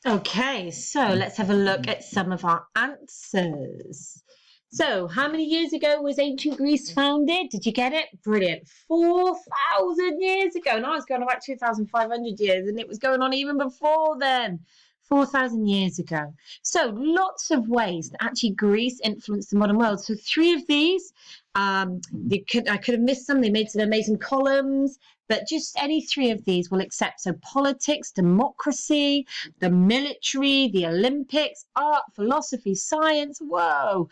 Okay, so let's have a look at some of our answers. So, how many years ago was ancient Greece founded? Did you get it? Brilliant. 4,000 years ago. Now it's going on about 2,500 years, and it was going on even before then. 4,000 years ago. So, lots of ways that actually Greece influenced the modern world. So, three of these, I could have missed some. They made some amazing columns, but just any three of these will accept. So, politics, democracy, the military, the Olympics, art, philosophy, science. Whoa.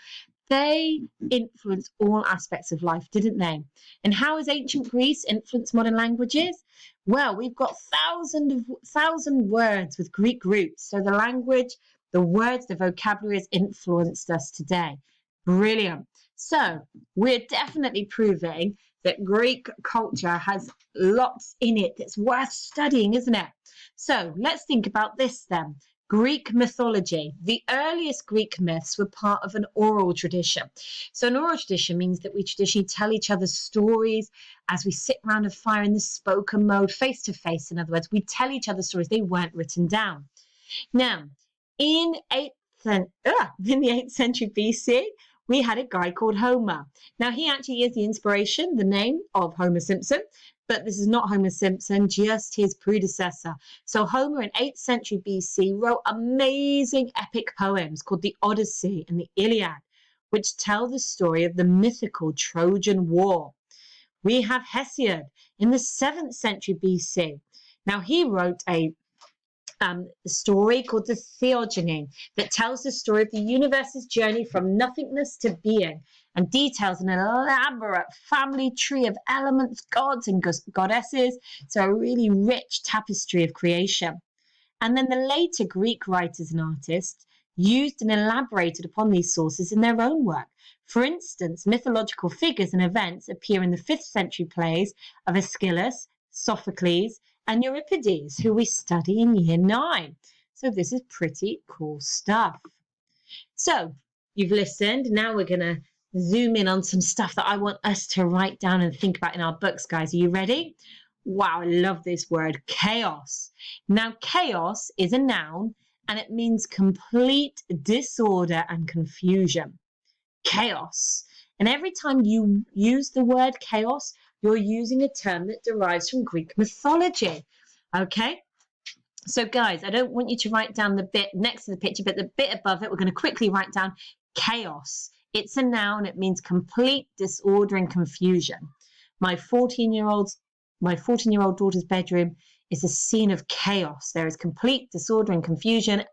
They influenced all aspects of life, didn't they? And how has ancient Greece influenced modern languages? Well, we've got thousand words with Greek roots. So the language, the words, the vocabulary has influenced us today. Brilliant. So we're definitely proving that Greek culture has lots in it that's worth studying, isn't it? So let's think about this then. Greek mythology. The earliest Greek myths were part of an oral tradition. So an oral tradition means that we traditionally tell each other stories as we sit around a fire in the spoken mode, face to face. In other words, we tell each other stories. They weren't written down. Now, in the 8th century BC, we had a guy called Homer. Now, he actually is the inspiration, the name of Homer Simpson, but this is not Homer Simpson, just his predecessor. So Homer in 8th century BC wrote amazing epic poems called the Odyssey and the Iliad, which tell the story of the mythical Trojan War. We have Hesiod in the 7th century BC. Now, he wrote a story called the Theogony that tells the story of the universe's journey from nothingness to being and details an elaborate family tree of elements, gods and goddesses. So a really rich tapestry of creation. And then the later Greek writers and artists used and elaborated upon these sources in their own work. For instance, mythological figures and events appear in the 5th century plays of Aeschylus, Sophocles, and Euripides, who we study in year 9. So this is pretty cool stuff. So you've listened. Now we're going to zoom in on some stuff that I want us to write down and think about in our books, guys. Are you ready? Wow, I love this word, chaos. Now, chaos is a noun, and it means complete disorder and confusion. Chaos. And every time you use the word chaos, you're using a term that derives from Greek mythology. Okay? So, guys, I don't want you to write down the bit next to the picture, but the bit above it, we're going to quickly write down chaos. It's a noun. It means complete disorder and confusion. My 14-year-old daughter's bedroom is a scene of chaos. There is complete disorder and confusion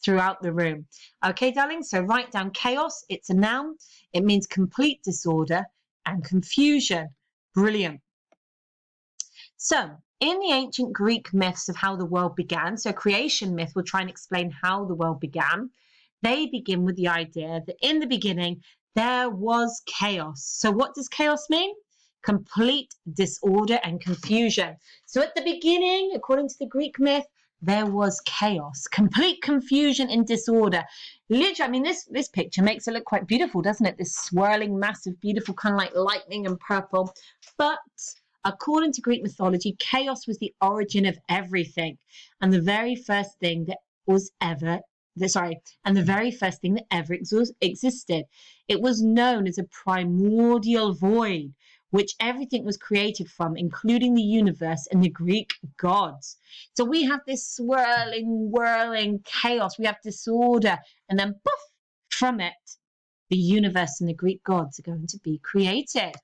throughout the room. Okay, darling? So write down chaos. It's a noun. It means complete disorder and confusion. Brilliant. So, in the ancient Greek myths of how the world began, so creation myth will try and explain how the world began. They begin with the idea that in the beginning, there was chaos. So what does chaos mean? Complete disorder and confusion. So at the beginning, according to the Greek myth, there was chaos, complete confusion and disorder. Literally, I mean, this picture makes it look quite beautiful, doesn't it? This swirling, massive, beautiful, kind of like lightning and purple. But according to Greek mythology, chaos was the origin of everything. And the very first thing that ever existed. It was known as a primordial void, which everything was created from, including the universe and the Greek gods. So we have this swirling, whirling chaos. We have disorder. And then, poof, from it, the universe and the Greek gods are going to be created.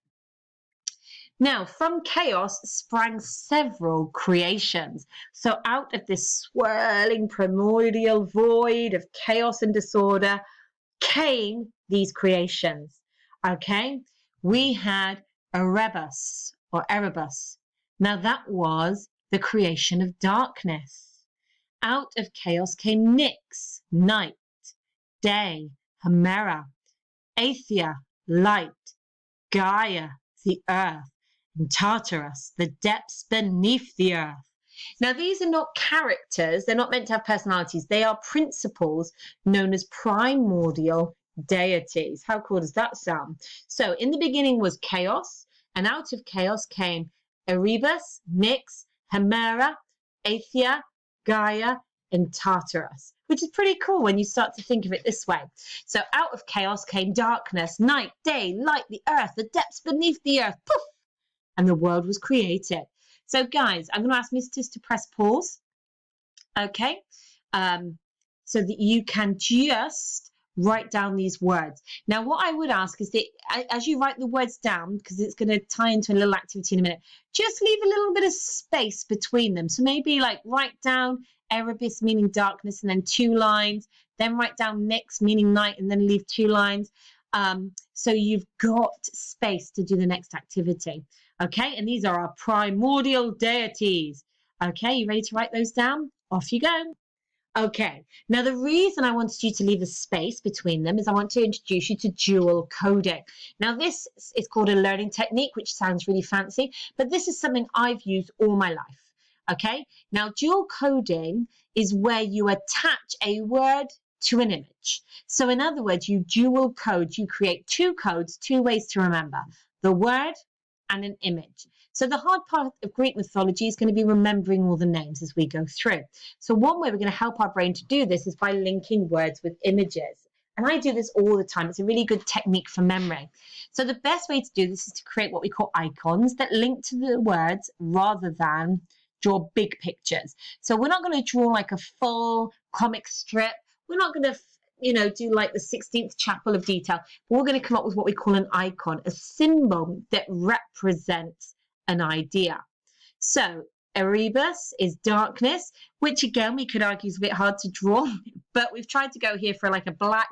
Now, from chaos sprang several creations. So out of this swirling primordial void of chaos and disorder came these creations. Okay? We had Erebus. Now, that was the creation of darkness. Out of chaos came Nyx, night, day, Hemera, Aethia, light, Gaia, the earth, and Tartarus, the depths beneath the earth. Now, these are not characters. They're not meant to have personalities. They are principles known as primordial deities. How cool does that sound? So in the beginning was chaos, and out of chaos came Erebus, Nyx, Hemera, Aethia, Gaia, and Tartarus, which is pretty cool when you start to think of it this way. So out of chaos came darkness, night, day, light, the earth, the depths beneath the earth, poof, and the world was created. So guys, I'm going to ask Mrs. to press pause, okay, so that you can just write down these words. Now, what I would ask is that as you write the words down, because it's going to tie into a little activity in a minute, just leave a little bit of space between them. So maybe like write down Erebus, meaning darkness, and then 2 lines, then write down Nyx, meaning night, and then leave 2 lines. So you've got space to do the next activity. Okay, and these are our primordial deities. Okay, you ready to write those down? Off you go. Okay, now the reason I wanted you to leave a space between them is I want to introduce you to dual coding. Now this is called a learning technique, which sounds really fancy, but this is something I've used all my life. Okay, now dual coding is where you attach a word to an image. So in other words, you dual code, you create 2 codes, 2 ways to remember, the word and an image. So the hard part of Greek mythology is going to be remembering all the names as we go through. So one way we're going to help our brain to do this is by linking words with images. And I do this all the time. It's a really good technique for memory. So the best way to do this is to create what we call icons that link to the words rather than draw big pictures. So we're not going to draw like a full comic strip. We're not going to do like the 16th chapel of detail. But we're going to come up with what we call an icon, a symbol that represents an idea. So Erebus is darkness, which again we could argue is a bit hard to draw, but we've tried to go here for like a black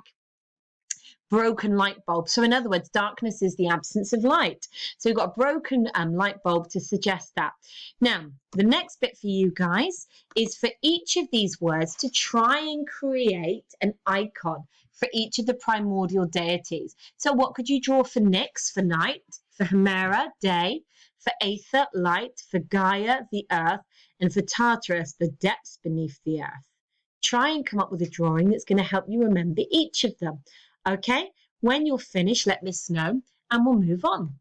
broken light bulb. So in other words, darkness is the absence of light. So we've got a broken light bulb to suggest that. Now, the next bit for you guys is for each of these words to try and create an icon for each of the primordial deities. So what could you draw for Nyx, for night, for Hemera, day, for Aether, light, for Gaia, the earth, and for Tartarus, the depths beneath the earth. Try and come up with a drawing that's going to help you remember each of them. Okay, when you're finished, let us know and we'll move on.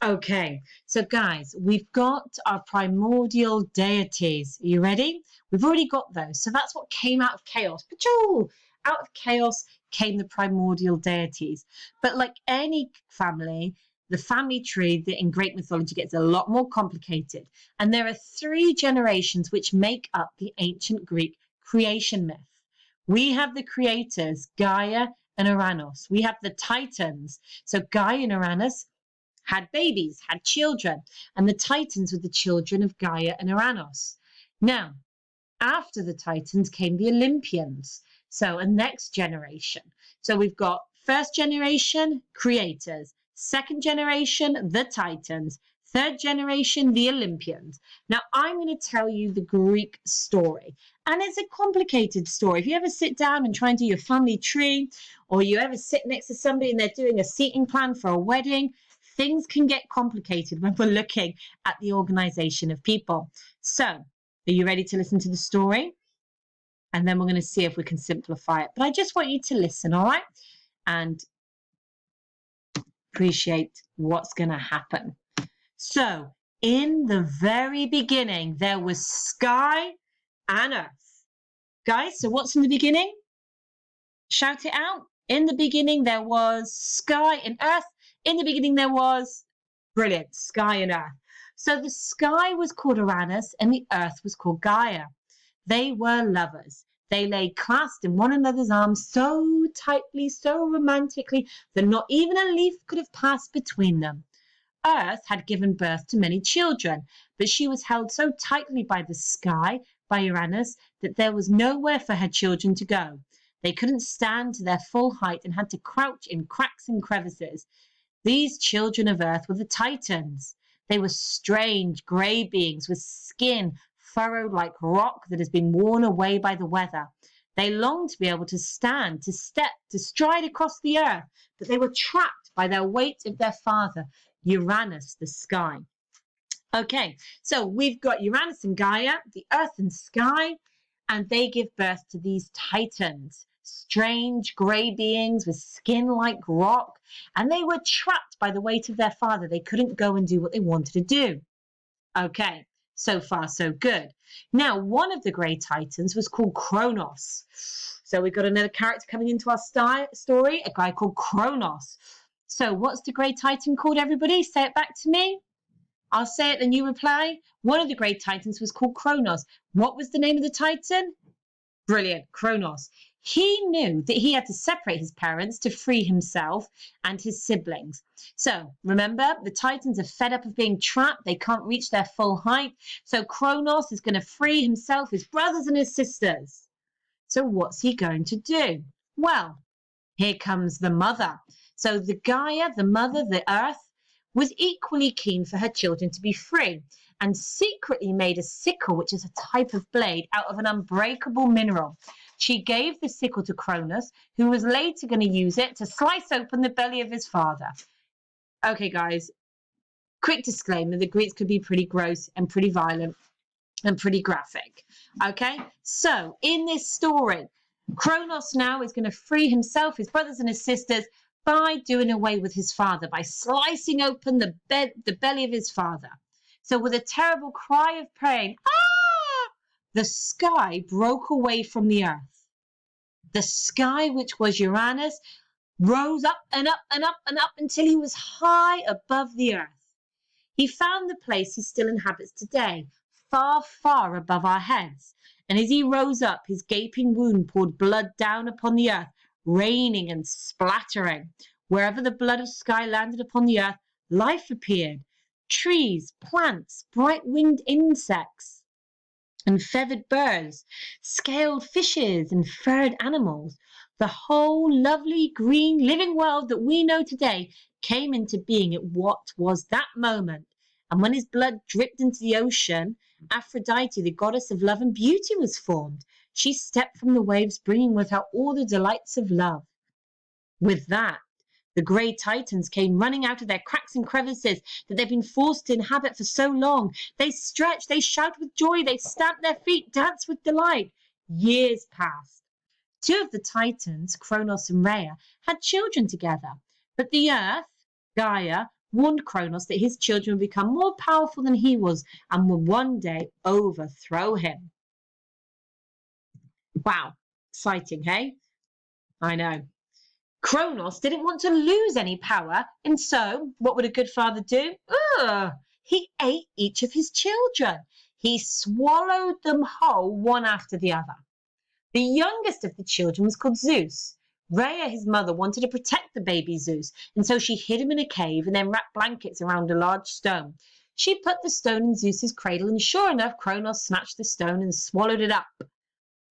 Okay, so guys, we've got our primordial deities. Are you ready? We've already got those. So that's what came out of chaos. Pachoo! Out of chaos came the primordial deities. But like any family, the family tree that in Greek mythology gets a lot more complicated. And there are 3 generations which make up the ancient Greek creation myth. We have the creators, Gaia and Uranus. We have the Titans. So Gaia and Uranus had babies, had children, and the Titans were the children of Gaia and Uranus. Now, after the Titans came the Olympians. So a next generation. So we've got first generation, creators. Second generation, the Titans. Third generation, the Olympians. Now, I'm going to tell you the Greek story. And it's a complicated story. If you ever sit down and try and do your family tree, or you ever sit next to somebody and they're doing a seating plan for a wedding, things can get complicated when we're looking at the organization of people. So, are you ready to listen to the story? And then we're going to see if we can simplify it. But I just want you to listen, all right? And appreciate what's going to happen. So, in the very beginning, there was sky and earth. Guys, so what's in the beginning? Shout it out. In the beginning, there was sky and earth. In the beginning, there was, brilliant, sky and earth. So the sky was called Uranus and the earth was called Gaia. They were lovers. They lay clasped in one another's arms so tightly, so romantically, that not even a leaf could have passed between them. Earth had given birth to many children, but she was held so tightly by the sky, by Uranus, that there was nowhere for her children to go. They couldn't stand to their full height and had to crouch in cracks and crevices. These children of Earth were the Titans. They were strange, grey beings with skin furrowed like rock that has been worn away by the weather. They longed to be able to stand, to step, to stride across the earth, but they were trapped by their weight of their father, Uranus, the sky. Okay, so we've got Uranus and Gaia, the earth and sky, and they give birth to these Titans, strange grey beings with skin like rock, and they were trapped by the weight of their father. They couldn't go and do what they wanted to do. Okay, So far, so good. Now, one of the great titans was called Kronos. So we've got another character coming into our story, a guy called Kronos. So what's the great titan called, everybody? Say it back to me. I'll say it, then you reply. One of the great titans was called Kronos. What was the name of the titan? Brilliant, Kronos. He knew that he had to separate his parents to free himself and his siblings. So remember, the Titans are fed up of being trapped. They can't reach their full height. So Kronos is going to free himself, his brothers and his sisters. So what's he going to do? Well, here comes the mother. So the Gaia, the mother, the earth, was equally keen for her children to be free and secretly made a sickle, which is a type of blade, out of an unbreakable mineral. She gave the sickle to Cronus, who was later going to use it to slice open the belly of his father. Okay, guys, quick disclaimer, the Greeks could be pretty gross and pretty violent and pretty graphic. Okay, so in this story, Kronos now is going to free himself, his brothers and his sisters, by doing away with his father, by slicing open the belly of his father. So with a terrible cry of pain, the sky broke away from the earth. The sky, which was Uranus, rose up and up and up and up until he was high above the earth. He found the place he still inhabits today, far, far above our heads. And as he rose up, his gaping wound poured blood down upon the earth, raining and splattering. Wherever the blood of sky landed upon the earth, life appeared. Trees, plants, bright-winged insects, and feathered birds, scaled fishes, and furred animals. The whole lovely, green, living world that we know today came into being at what was that moment. And when his blood dripped into the ocean, Aphrodite, the goddess of love and beauty, was formed. She stepped from the waves, bringing with her all the delights of love. With that, the grey titans came running out of their cracks and crevices that they've been forced to inhabit for so long. They stretched, they shouted with joy, they stamped their feet, danced with delight. Years passed. Two of the titans, Kronos and Rhea, had children together. But the earth, Gaia, warned Kronos that his children would become more powerful than he was and would one day overthrow him. Wow, exciting, hey? I know. Kronos didn't want to lose any power, and so what would a good father do? He ate each of his children. He swallowed them whole, one after the other. The youngest of the children was called Zeus. Rhea, his mother, wanted to protect the baby Zeus, and so she hid him in a cave and then wrapped blankets around a large stone. She put the stone in Zeus's cradle, and sure enough, Kronos snatched the stone and swallowed it up.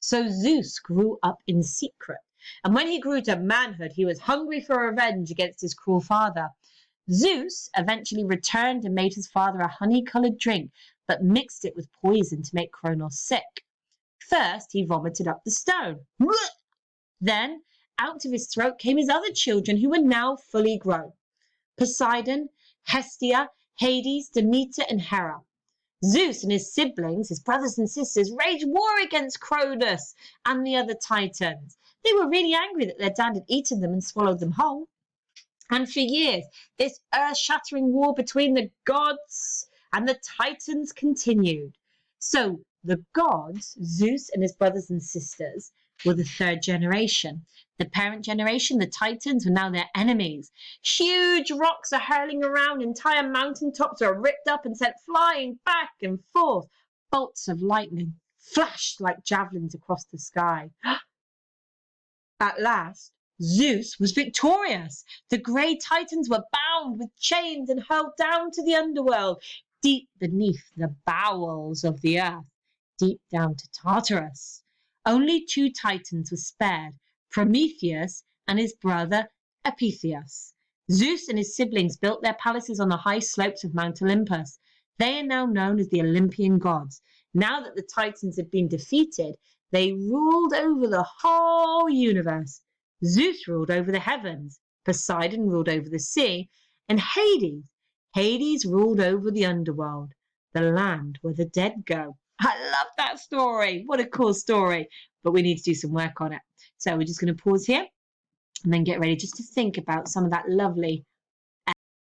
So Zeus grew up in secret. And when he grew to manhood, he was hungry for revenge against his cruel father. Zeus eventually returned and made his father a honey-coloured drink, but mixed it with poison to make Kronos sick. First, he vomited up the stone. Then, out of his throat came his other children, who were now fully grown. Poseidon, Hestia, Hades, Demeter, and Hera. Zeus and his siblings, his brothers and sisters, waged war against Kronos and the other titans. They were really angry that their dad had eaten them and swallowed them whole. And for years, this earth-shattering war between the gods and the titans continued. So the gods, Zeus and his brothers and sisters, were the third generation. The parent generation, the titans, were now their enemies. Huge rocks are hurling around. Entire mountaintops are ripped up and sent flying back and forth. Bolts of lightning flashed like javelins across the sky. At last, Zeus was victorious. The grey titans were bound with chains and hurled down to the underworld, deep beneath the bowels of the earth, deep down to Tartarus. Only two titans were spared, Prometheus and his brother Epitheus. Zeus and his siblings built their palaces on the high slopes of Mount Olympus. They are now known as the Olympian gods. Now that the titans had been defeated, they ruled over the whole universe. Zeus ruled over the heavens, Poseidon ruled over the sea, and Hades ruled over the underworld, the land where the dead go. I love that story. What a cool story. But we need to do some work on it. So we're just going to pause here and then get ready just to think about some of that lovely